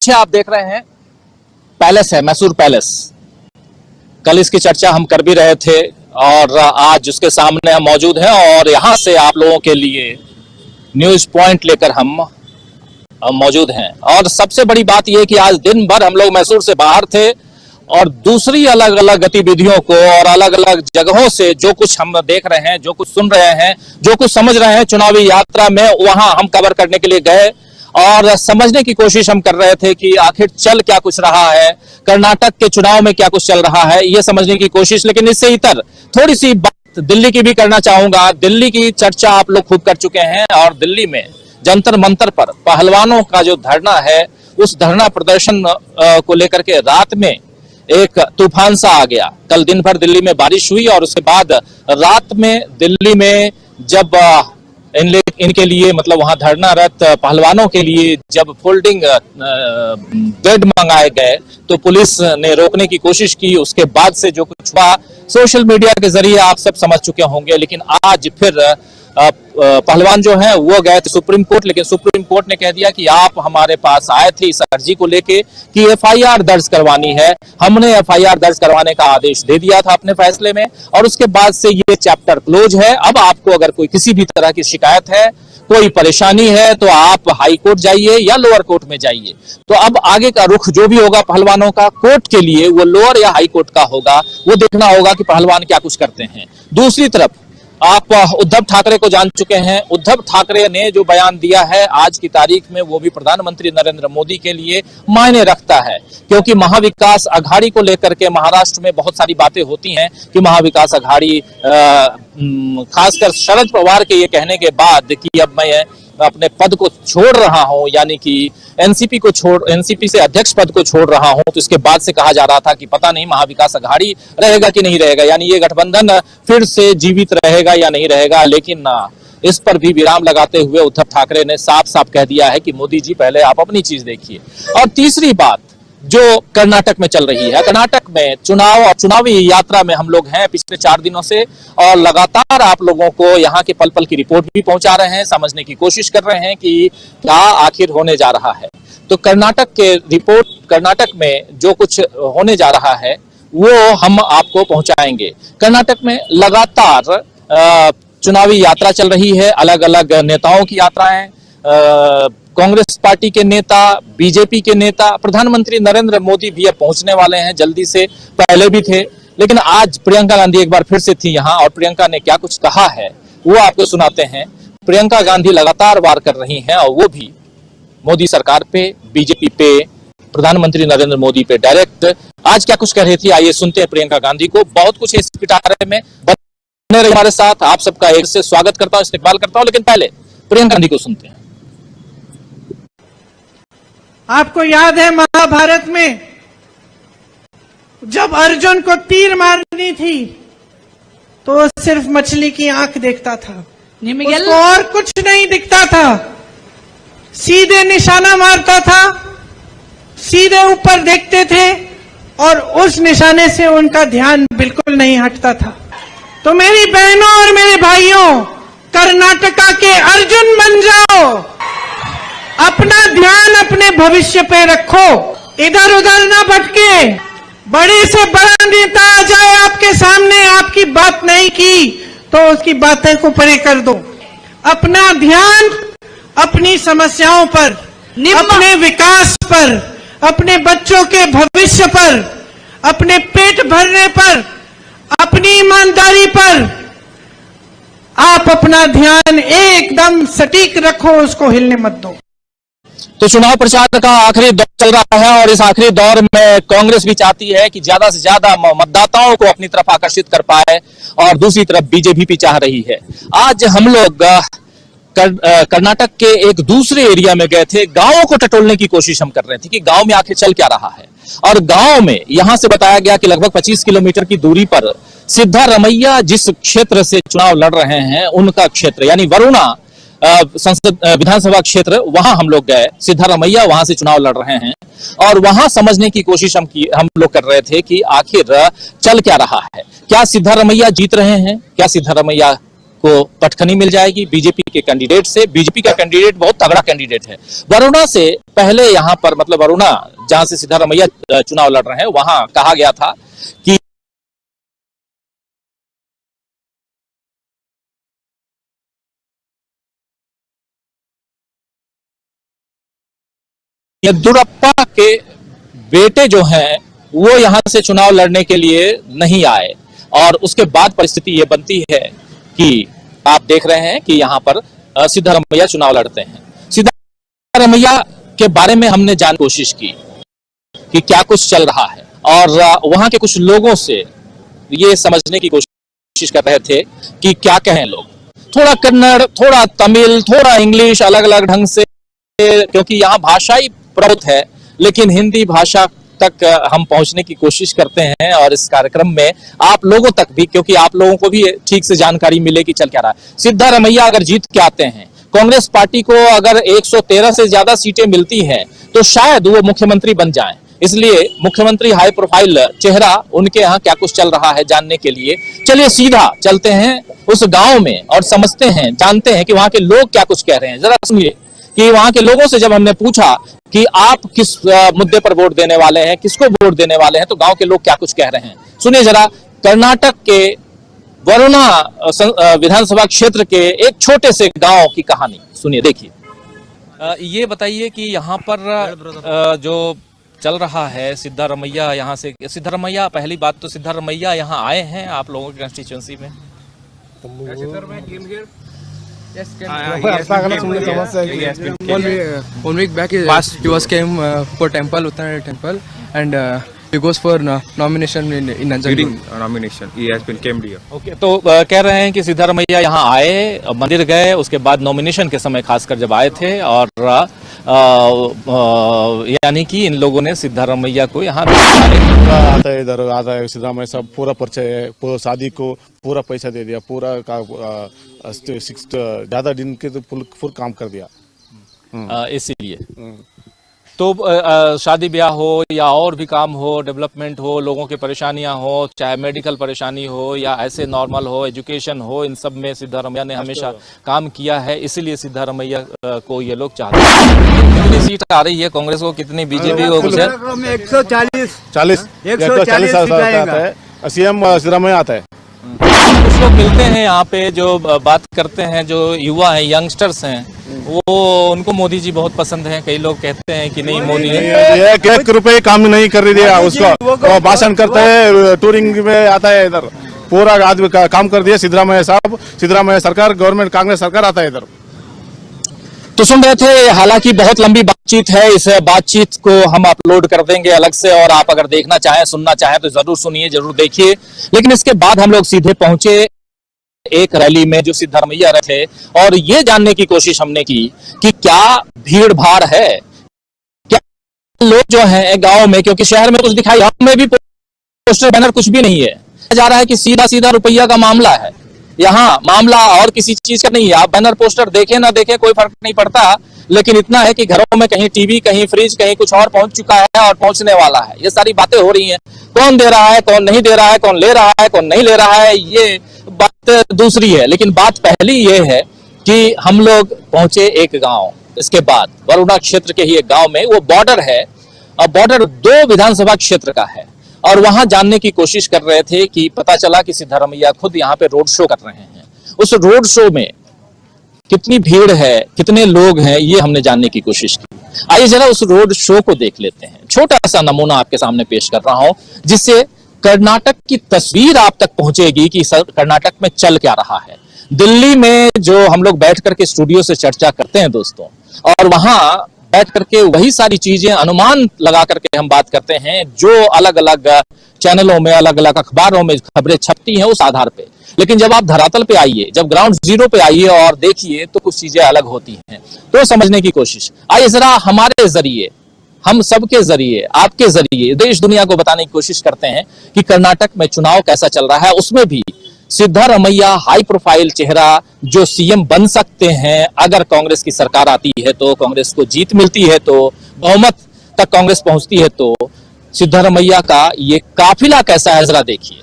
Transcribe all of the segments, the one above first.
पीछे आप देख रहे हैं पैलेस है, मैसूर पैलेस। कल इसकी चर्चा हम कर भी रहे थे और आज उसके सामने हम मौजूद हैं और यहां से आप लोगों के लिए न्यूज पॉइंट लेकर हम मौजूद हैं। और सबसे बड़ी बात यह कि आज दिन भर हम लोग मैसूर से बाहर थे और दूसरी अलग अलग गतिविधियों को और अलग अलग जगहों से जो कुछ हम देख रहे हैं, जो कुछ सुन रहे हैं, जो कुछ समझ रहे हैं चुनावी यात्रा में, वहां हम कवर करने के लिए गए और समझने की कोशिश हम कर रहे थे कि आखिर चल क्या कुछ रहा है, कर्नाटक के चुनाव में क्या कुछ चल रहा है, ये समझने की कोशिश। लेकिन इससे इतर थोड़ी सी बात दिल्ली की भी करना चाहूंगा। दिल्ली की चर्चा आप लोग खूब कर चुके हैं और दिल्ली में जंतर मंतर पर पहलवानों का जो धरना है, उस धरना प्रदर्शन को लेकर के रात में एक तूफान सा आ गया। कल दिन भर दिल्ली में बारिश हुई और उसके बाद रात में दिल्ली में जब इनके लिए मतलब वहां धरनारत पहलवानों के लिए जब फोल्डिंग बेड मंगाए गए तो पुलिस ने रोकने की कोशिश की। उसके बाद से जो कुछ हुआ सोशल मीडिया के जरिए आप सब समझ चुके होंगे। लेकिन आज फिर पहलवान जो हैं वो गए थे सुप्रीम कोर्ट, लेकिन सुप्रीम कोर्ट ने कह दिया कि आप हमारे पास आए थे इस अर्जी को लेके कि एफआईआर दर्ज करवानी है। हमने एफआईआर दर्ज करवाने का आदेश दे दिया था अपने फैसले में और उसके बाद से ये चैप्टर क्लोज है। अब आपको अगर कोई किसी भी तरह की शिकायत है, कोई परेशानी है, तो आप हाई कोर्ट जाइए या लोअर कोर्ट में जाइए। तो अब आगे का रुख जो भी होगा पहलवानों का कोर्ट के लिए, वो लोअर या हाई कोर्ट का होगा। वो देखना होगा कि पहलवान क्या कुछ करते हैं। दूसरी तरफ आप उद्धव ठाकरे को जान चुके हैं। उद्धव ठाकरे ने जो बयान दिया है आज की तारीख में, वो भी प्रधानमंत्री नरेंद्र मोदी के लिए मायने रखता है, क्योंकि महाविकास अघाड़ी को लेकर के महाराष्ट्र में बहुत सारी बातें होती हैं कि महाविकास अघाड़ी, खासकर शरद पवार के ये कहने के बाद कि अब मैं अपने पद को छोड़ रहा हूं, यानी कि एनसीपी से अध्यक्ष पद को छोड़ रहा हूं, तो इसके बाद से कहा जा रहा था कि पता नहीं महाविकास अघाड़ी रहेगा कि नहीं रहेगा, यानी ये गठबंधन फिर से जीवित रहेगा या नहीं रहेगा। लेकिन इस पर भी विराम लगाते हुए उद्धव ठाकरे ने साफ साफ कह दिया है कि मोदी जी पहले आप अपनी चीज देखिए। और तीसरी बात जो कर्नाटक में चल रही है, कर्नाटक में चुनाव और चुनावी यात्रा में हम लोग हैं पिछले 4 दिनों से और लगातार आप लोगों को यहाँ के पल पल की रिपोर्ट भी पहुंचा रहे हैं, समझने की कोशिश कर रहे हैं कि क्या आखिर होने जा रहा है। तो कर्नाटक में जो कुछ होने जा रहा है वो हम आपको पहुंचाएंगे। कर्नाटक में लगातार चुनावी यात्रा चल रही है, अलग अलग नेताओं की यात्राएं, कांग्रेस पार्टी के नेता, बीजेपी के नेता, प्रधानमंत्री नरेंद्र मोदी भी अब पहुंचने वाले हैं जल्दी से, पहले भी थे। लेकिन आज प्रियंका गांधी एक बार फिर से थी यहां और प्रियंका ने क्या कुछ कहा है वो आपको सुनाते हैं। प्रियंका गांधी लगातार वार कर रही हैं और वो भी मोदी सरकार पे, बीजेपी पे, प्रधानमंत्री नरेंद्र मोदी पे डायरेक्ट। आज क्या कुछ कह रही थी, आइए सुनते हैं प्रियंका गांधी को। बहुत कुछ इस पिटारे में बने रहे हमारे साथ। आप सबका एक से स्वागत करता हूं, इस्तेकबाल करता हूं, लेकिन पहले प्रियंका गांधी को सुनते हैं। आपको याद है महाभारत में जब अर्जुन को तीर मारनी थी तो वो सिर्फ मछली की आंख देखता था, उसको और कुछ नहीं दिखता था। सीधे निशाना मारता था, सीधे ऊपर देखते थे और उस निशाने से उनका ध्यान बिल्कुल नहीं हटता था। तो मेरी बहनों और मेरे भाइयों, कर्नाटका के अर्जुन बन जाओ, अपना ध्यान अपने भविष्य पे रखो, इधर उधर ना भटके। बड़े से बड़ा नेता आ जाए आपके सामने, आपकी बात नहीं की तो उसकी बातें को परे कर दो। अपना ध्यान अपनी समस्याओं पर, अपने विकास पर, अपने बच्चों के भविष्य पर, अपने पेट भरने पर, अपनी ईमानदारी पर आप अपना ध्यान एकदम सटीक रखो, उसको हिलने मत दो। तो चुनाव प्रचार का आखिरी दौर चल रहा है और इस आखिरी दौर में कांग्रेस भी चाहती है कि ज्यादा से ज्यादा मतदाताओं को अपनी तरफ आकर्षित कर पाए और दूसरी तरफ बीजेपी भी चाह रही है। आज हम लोग कर्नाटक के एक दूसरे एरिया में गए थे, गांवों को टटोलने की कोशिश हम कर रहे थे कि गांव में आखिर चल क्या रहा है। और गांव में यहां से बताया गया कि लगभग 25 किलोमीटर की दूरी पर सिद्धारमैया जिस क्षेत्र से चुनाव लड़ रहे हैं, उनका क्षेत्र यानी वरुणा संसद विधानसभा क्षेत्र, वहां हम लोग गए। सिद्धारमैया वहां से चुनाव लड़ रहे हैं और वहां समझने की कोशिश हम लोग कर रहे थे कि आखिर चल क्या रहा है। क्या सिद्धारमैया जीत रहे हैं, क्या सिद्धारमैया को पटखनी मिल जाएगी बीजेपी के कैंडिडेट से। बीजेपी का कैंडिडेट बहुत तगड़ा कैंडिडेट है। वरुणा से पहले यहां पर मतलब वरुणा जहां से सिद्धारमैया चुनाव लड़ रहे हैं वहां कहा गया था कि येदियुरप्पा के बेटे जो हैं वो यहां से चुनाव लड़ने के लिए नहीं आए और उसके बाद परिस्थिति ये बनती है कि आप देख रहे हैं कि यहां पर सिद्धारमैया चुनाव लड़ते हैं। सिद्धारमैया के बारे में हमने जानने की कोशिश की कि क्या कुछ चल रहा है और वहां के कुछ लोगों से ये समझने की कोशिश कर रहे थे कि क्या कहें लोग। थोड़ा कन्नड़, थोड़ा तमिल, थोड़ा इंग्लिश, अलग अलग ढंग से, क्योंकि यहाँ भाषाई प्रभुत्व है, लेकिन हिंदी भाषा तक हम पहुंचने की कोशिश करते हैं और इस कार्यक्रम में आप लोगों तक भी, क्योंकि आप लोगों को भी ठीक से जानकारी मिले कि चल क्या रहा है। सिद्धारमैया अगर जीत के आते हैं, कांग्रेस पार्टी को अगर 113 से ज्यादा सीटें मिलती हैं तो शायद वो मुख्यमंत्री बन जाएं। इसलिए मुख्यमंत्री हाई प्रोफाइल चेहरा, उनके यहाँ क्या कुछ चल रहा है जानने के लिए चलिए सीधा चलते हैं उस गांव में और समझते हैं, जानते हैं कि वहां के लोग क्या कुछ कह रहे हैं। जरा सुनिए कि वहां के लोगों से जब हमने पूछा कि आप किस मुद्दे पर वोट देने वाले हैं, किसको वोट देने वाले हैं, तो गांव के लोग क्या कुछ कह रहे हैं सुनिए जरा। कर्नाटक के वरुणा विधानसभा क्षेत्र के एक छोटे से गांव की कहानी सुनिए, देखिए। ये बताइए कि यहाँ पर जो चल रहा है सिद्धारमैया, यहाँ से सिद्धारमैया, पहली बात तो सिद्धारमैया यहाँ आए हैं आप लोगों की कंस्टिट्यूएंसी में? One week back he was came for temple, Uttarakhand temple, and he goes for nomination in Nanjangud. During nomination, he has been came here. Okay, तो कह रहे हैं कि सिद्धारमैया यहाँ आए, मंदिर गए, उसके बाद नॉमिनेशन के समय खासकर जब आए थे और यानी कि इन लोगों ने सिद्धारमैया को यहाँ आता है, इधर आता है सिद्धारमैया सब पूरा परिचय है, शादी को पूरा पैसा दे दिया, पूरा ज्यादा दिन के तो फुल काम कर दिया। इसीलिए तो शादी ब्याह हो या और भी काम हो, डेवलपमेंट हो, लोगों की परेशानियां हो, चाहे मेडिकल परेशानी हो या ऐसे नॉर्मल हो, एजुकेशन हो, इन सब में सिद्धारमैया ने हमेशा काम किया है। इसीलिए सिद्धारमैया को ये लोग चाहते हैं। कितनी सीट आ रही है कांग्रेस को, कितनी बीजेपी को? 140 आता है, सीएम सिद्धारमैया आता है। कुछ लोग मिलते हैं यहाँ पे जो बात करते हैं, जो युवा हैं, यंगस्टर्स हैं, वो उनको मोदी जी बहुत पसंद है। कई लोग कहते हैं कि नहीं मोदी ने 1 रुपए काम नहीं कर रही है, उसको भाषण करता है, टूरिंग में आता है, इधर पूरा आदमी काम कर दिया सिद्धरामैया साहब, सिद्धरामैया सरकार, गवर्नमेंट कांग्रेस सरकार आता है इधर। तो सुन रहे थे, हालांकि बहुत लंबी बातचीत है, इस बातचीत को हम अपलोड कर देंगे अलग से और आप अगर देखना चाहें, सुनना चाहें तो जरूर सुनिए, जरूर देखिए। लेकिन इसके बाद हम लोग सीधे पहुंचे एक रैली में जो सिद्धारमैया रहे थे और ये जानने की कोशिश हमने की कि क्या भीड़ भाड़ है, क्या लोग जो हैं गांव में, क्योंकि शहर में कुछ दिखाई, गांव में भी पोस्टर बैनर कुछ भी नहीं है, जा रहा है कि सीधा सीधा रुपया का मामला है। यहाँ मामला और किसी चीज का नहीं है। आप बैनर पोस्टर देखें ना देखें कोई फर्क नहीं पड़ता, लेकिन इतना है कि घरों में कहीं टीवी, कहीं फ्रिज, कहीं कुछ और पहुंच चुका है और पहुंचने वाला है। ये सारी बातें हो रही हैं। कौन दे रहा है, कौन नहीं दे रहा है, कौन ले रहा है, कौन नहीं ले रहा है, ये बात दूसरी है। लेकिन बात पहली ये है कि हम लोग पहुंचे एक गांव, इसके बाद वरुणा क्षेत्र के ही एक गांव में, वो बॉर्डर है और बॉर्डर 2 विधानसभा क्षेत्र का है और वहां जानने की कोशिश कर रहे थे कि पता चला कि सिद्धारमैया खुद यहाँ पे रोड शो कर रहे हैं। उस रोड शो में कितनी भीड़ है, कितने लोग हैं, ये हमने जानने की कोशिश की। आइए जरा उस रोड शो को देख लेते हैं। छोटा सा नमूना आपके सामने पेश कर रहा हूं जिससे कर्नाटक की तस्वीर आप तक पहुंचेगी कि कर्नाटक में चल क्या रहा है। दिल्ली में जो हम लोग बैठ करके स्टूडियो से चर्चा करते हैं दोस्तों, और वहां बैठ करके वही सारी चीजें अनुमान लगा करके हम बात करते हैं जो अलग अलग चैनलों में, अलग अलग अखबारों में खबरें छपती हैं उस आधार पे। लेकिन जब आप धरातल पे आइए, जब ग्राउंड जीरो पे आइए और देखिए तो कुछ चीजें अलग होती हैं। तो समझने की कोशिश, आइए जरा हमारे जरिए, हम सबके जरिए, आपके जरिए देश दुनिया को बताने की कोशिश करते हैं कि कर्नाटक में चुनाव कैसा चल रहा है। उसमें भी सिद्धारमैया हाई प्रोफाइल चेहरा जो सीएम बन सकते हैं अगर कांग्रेस की सरकार आती है तो, कांग्रेस को जीत मिलती है तो, बहुमत तक कांग्रेस पहुंचती है तो, सिद्धारमैया का ये काफिला कैसा है जरा देखिए।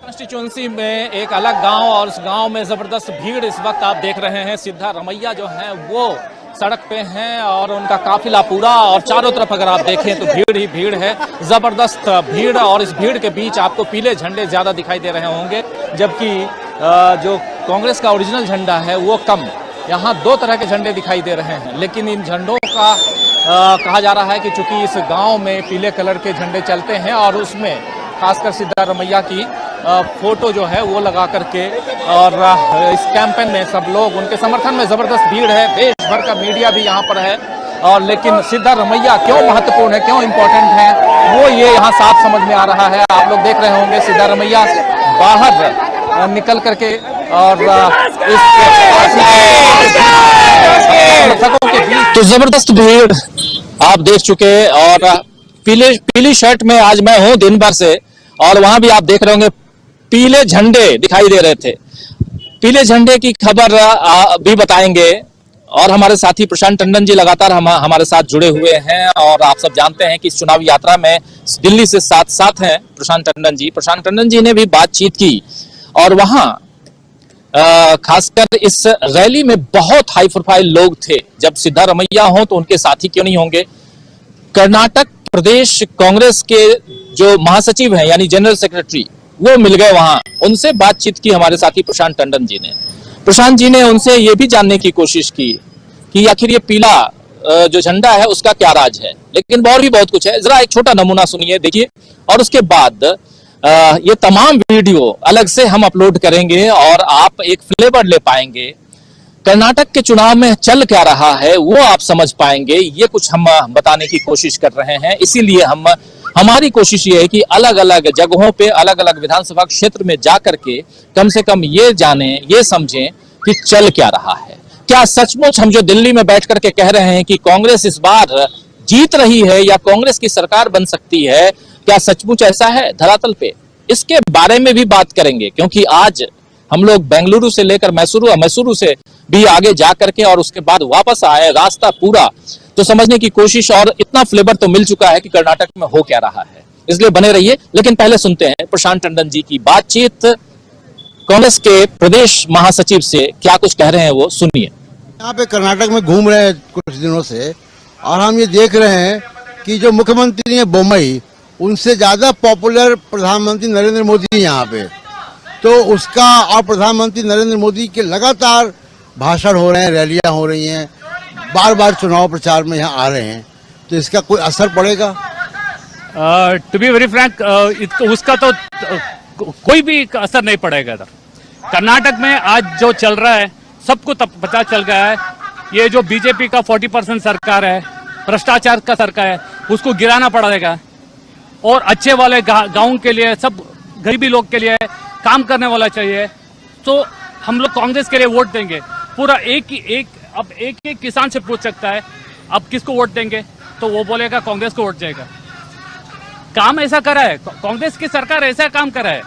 कॉन्स्टिट्यूंसी में एक अलग गांव और उस गांव में जबरदस्त भीड़ इस वक्त आप देख रहे हैं। सिद्धारमैया जो हैं वो सड़क पे हैं और उनका काफिला पूरा, और चारों तरफ अगर आप देखें तो भीड़ ही भीड़ है, जबरदस्त भीड़। और इस भीड़ के बीच आपको पीले झंडे ज्यादा दिखाई दे रहे होंगे, जबकि जो कांग्रेस का ओरिजिनल झंडा है वो कम। यहाँ दो तरह के झंडे दिखाई दे रहे हैं, लेकिन इन झंडों का कहा जा रहा है कि चूंकि इस गांव में पीले कलर के झंडे चलते हैं और उसमें खासकर सिद्धारमैया की फोटो जो है वो लगा करके, और इस कैंपेन में सब लोग उनके समर्थन में जबरदस्त भीड़ है। देश भर का मीडिया भी यहाँ पर है, और लेकिन सिद्धारमैया क्यों महत्वपूर्ण है, क्यों इम्पोर्टेंट है, वो ये यहाँ साफ समझ में आ रहा है। आप लोग देख रहे होंगे सिद्धारमैया बाहर निकल करके और इस समर्थकों के बीच तो जबरदस्त भीड़ आप देख चुके। और पीली शर्ट में आज मैं हूं दिन भर से, और वहां भी आप देख रहे होंगे पीले झंडे दिखाई दे रहे थे। पीले झंडे की खबर भी बताएंगे, और हमारे साथी प्रशांत टंडन जी लगातार हमारे साथ जुड़े हुए हैं। और आप सब जानते हैं कि इस चुनावी यात्रा में दिल्ली से साथ हैं प्रशांत टंडन जी। प्रशांत टंडन जी ने भी बातचीत की, और वहां खासकर इस रैली में बहुत हाई प्रोफाइल लोग थे। जब सिद्धारमैया हो तो उनके साथी क्यों नहीं होंगे। कर्नाटक प्रदेश कांग्रेस के जो महासचिव हैं यानी जनरल सेक्रेटरी, वो मिल गए वहां, उनसे बातचीत की हमारे साथी प्रशांत टंडन जी ने। प्रशांत जी ने उनसे ये भी जानने की कोशिश की कि आखिर ये पीला जो झंडा है उसका क्या राज है, लेकिन और भी बहुत कुछ है। जरा एक छोटा नमूना सुनिए, देखिए, और उसके बाद ये तमाम वीडियो अलग से हम अपलोड करेंगे और आप एक फ्लेवर ले पाएंगे। कर्नाटक के चुनाव में चल क्या रहा है वो आप समझ पाएंगे। ये कुछ हम बताने की कोशिश कर रहे हैं, इसीलिए हमारी कोशिश ये है कि अलग अलग जगहों पे अलग अलग विधानसभा क्षेत्र में जाकर के कम से कम ये जाने, ये समझें कि चल क्या रहा है। क्या सचमुच हम जो दिल्ली में बैठ करके कह रहे हैं कि कांग्रेस इस बार जीत रही है या कांग्रेस की सरकार बन सकती है, क्या सचमुच ऐसा है धरातल पे? इसके बारे में भी बात करेंगे, क्योंकि आज हम लोग बेंगलुरु से लेकर मैसूरू से भी आगे जा करके और उसके बाद वापस आए, रास्ता पूरा तो समझने की कोशिश, और इतना फ्लेवर तो मिल चुका है कि कर्नाटक में हो क्या रहा है। इसलिए बने रहिए। लेकिन पहले सुनते हैं प्रशांत टंडन जी की बातचीत कांग्रेस के प्रदेश महासचिव से। क्या कुछ कह रहे हैं वो सुनिए। यहाँ पे कर्नाटक में घूम रहे हैं कुछ दिनों से, और हम ये देख रहे हैं कि जो मुख्यमंत्री हैं बोम्मई, उनसे ज्यादा पॉपुलर प्रधानमंत्री नरेंद्र मोदी यहाँ पे, तो उसका और प्रधानमंत्री नरेंद्र मोदी के लगातार भाषण हो रहे हैं, रैलियां हो रही हैं, बार बार चुनाव प्रचार में यहाँ आ रहे हैं, तो इसका कोई असर पड़ेगा? टू बी वेरी फ्रैंक, उसका तो कोई भी असर नहीं पड़ेगा इधर। कर्नाटक में आज जो चल रहा है सबको पता चल गया है, ये जो बीजेपी का 40% सरकार है, भ्रष्टाचार का सरकार है, उसको गिराना पड़ेगा। और अच्छे वाले गाँव के लिए, सब गरीबी लोग के लिए काम करने वाला चाहिए, तो हम लोग कांग्रेस के लिए वोट देंगे। पूरा अब एक किसान से पूछ सकता है अब किसको वोट देंगे, तो वो बोलेगा कांग्रेस को वोट जाएगा। काम ऐसा करा है कांग्रेस की सरकार, ऐसा काम करा है।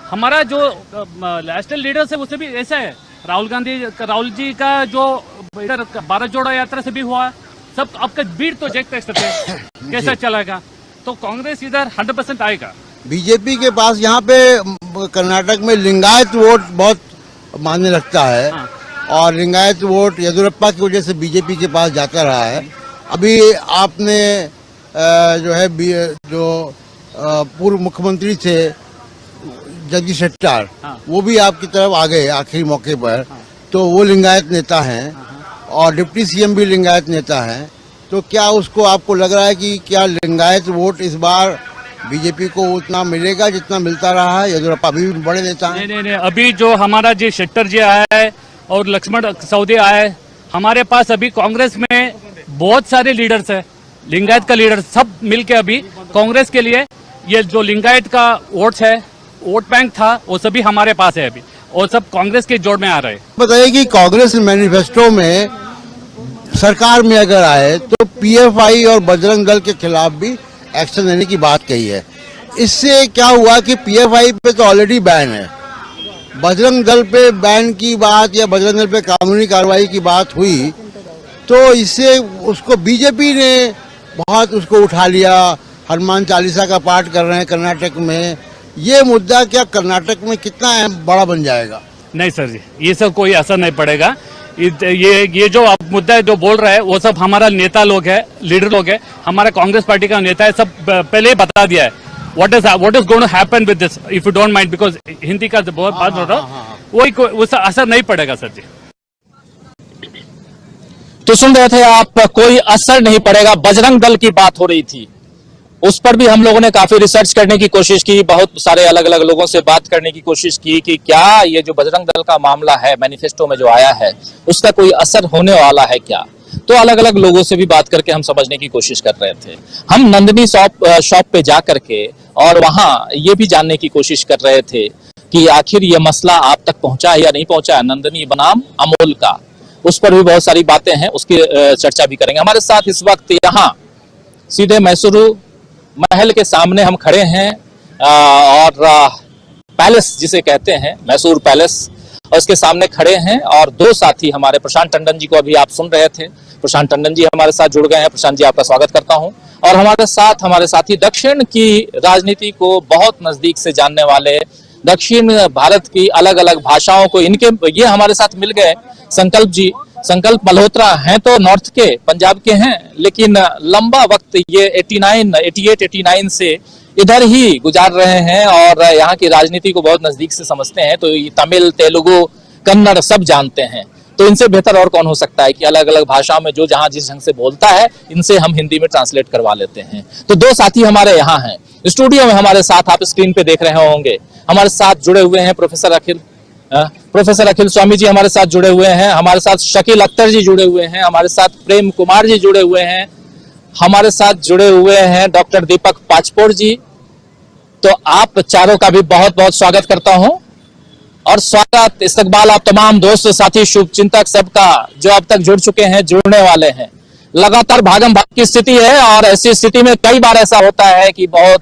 हमारा जो नेशनल लीडर्स है उससे भी ऐसा है। राहुल जी का जो इधर भारत जोड़ो यात्रा से भी हुआ, सब आपका भीड़ तो देखते हैं कैसा चलेगा, तो कांग्रेस इधर 100% आएगा। बीजेपी के पास यहाँ पे कर्नाटक में लिंगायत वोट बहुत मायने रखता है, हाँ। और लिंगायत वोट येदियुरप्पा की वजह से बीजेपी के पास जाता रहा है। अभी आपने जो पूर्व मुख्यमंत्री थे जगदीश शेट्टर, हाँ। वो भी आपकी तरफ आ गए आखिरी मौके पर, हाँ। तो वो लिंगायत नेता हैं, और डिप्टी सीएम भी लिंगायत नेता हैं। तो क्या उसको आपको लग रहा है कि क्या लिंगायत वोट इस बार बीजेपी को उतना मिलेगा जितना मिलता रहा है? येदियुरप्पा अभी भी बड़े नेता हैं। नहीं, अभी जो हमारा जी शेट्टर जी आया है और लक्ष्मण सवदी आया है, हमारे पास अभी कांग्रेस में बहुत सारे लीडर्स है, लिंगायत का लीडर, सब मिलके अभी कांग्रेस के लिए ये जो लिंगायत का वोट बैंक था वो सभी हमारे पास है अभी, और सब कांग्रेस के जोड़ में आ रहे हैं। बताइए कि कांग्रेस मैनिफेस्टो में सरकार में अगर आए तो पीएफआई और बजरंग दल के खिलाफ भी एक्शन लेने की बात कही है। इससे क्या हुआ कि पीएफआई पे तो ऑलरेडी बैन है, बजरंग दल पे बैन की बात या बजरंग दल पे कानूनी कार्रवाई की बात हुई, तो इससे उसको बीजेपी ने बहुत उसको उठा लिया। हनुमान चालीसा का पाठ कर रहे हैं कर्नाटक में, ये मुद्दा क्या कर्नाटक में कितना अहम बड़ा बन जाएगा? नहीं सर जी, ये सब कोई असर नहीं पड़ेगा। ये जो आप मुद्दा जो बोल रहे हैं वो सब हमारा नेता लोग है, लीडर लोग है, हमारा कांग्रेस पार्टी का नेता है, सब पहले ही बता दिया है what is going to happen with this, if you don't mind, because Hindi का बहुत बात हो रहा है, उसका असर नहीं पड़ेगा सर जी। तो सुन रहे थे आप, कोई असर नहीं पड़ेगा। बजरंग दल की बात हो रही थी, उस पर भी हम लोगों ने काफी रिसर्च करने की कोशिश की, बहुत सारे अलग अलग लोगों से बात करने की कोशिश की कि क्या ये जो बजरंग दल का मामला है मैनिफेस्टो में जो आया है उसका कोई असर होने वाला है क्या। तो अलग अलग लोगों से भी बात करके हम समझने की कोशिश कर रहे थे। हम नंदिनी शॉप पे जा करके और वहां ये भी जानने की कोशिश कर रहे थे कि आखिर ये मसला आप तक पहुंचा है या नहीं पहुंचा है, नंदिनी बनाम अमूल का। उस पर भी बहुत सारी बातें हैं, उसकी चर्चा भी करेंगे। हमारे साथ इस वक्त यहाँ सीधे मैसूरू महल के सामने हम खड़े हैं और पैलेस जिसे कहते हैं मैसूर पैलेस, और उसके सामने खड़े हैं और दो साथी हमारे, प्रशांत टंडन जी को अभी आप सुन रहे थे, प्रशांत टंडन जी हमारे साथ जुड़ गए हैं। प्रशांत जी, आपका स्वागत करता हूं। और हमारे साथ हमारे साथी दक्षिण की राजनीति को बहुत नजदीक से जानने वाले, दक्षिण भारत की अलग अलग भाषाओं को ये हमारे साथ मिल गए, संकल्प जी। संकल्प मल्होत्रा हैं तो नॉर्थ के, पंजाब के हैं, लेकिन लंबा वक्त ये 88-89 से इधर ही गुजार रहे हैं और यहाँ की राजनीति को बहुत नजदीक से समझते हैं। तो ये तमिल, तेलुगु, कन्नड़ सब जानते हैं। तो इनसे बेहतर और कौन हो सकता है कि अलग अलग भाषाओं में जो जहां जिस ढंग से बोलता है, इनसे हम हिंदी में ट्रांसलेट करवा लेते हैं। तो दो साथी हमारे यहाँ हैं स्टूडियो में हमारे साथ, आप स्क्रीन पे देख रहे होंगे। हमारे साथ जुड़े हुए हैं प्रोफेसर अखिल स्वामी जी हमारे साथ जुड़े हुए हैं, हमारे साथ शकील अख्तर जी जुड़े हुए हैं, हमारे साथ प्रेम कुमार जी जुड़े हुए हैं, हमारे साथ जुड़े हुए हैं डॉक्टर दीपक पाचपोर जी। तो आप चारों का भी बहुत बहुत स्वागत करता हूं और स्वागत इस्तकबाल आप तमाम दोस्त साथी शुभचिंतक सबका जो अब तक जुड़ चुके हैं, जुड़ने वाले हैं। लगातार भागम भाग की स्थिति है और ऐसी स्थिति में कई बार ऐसा होता है कि बहुत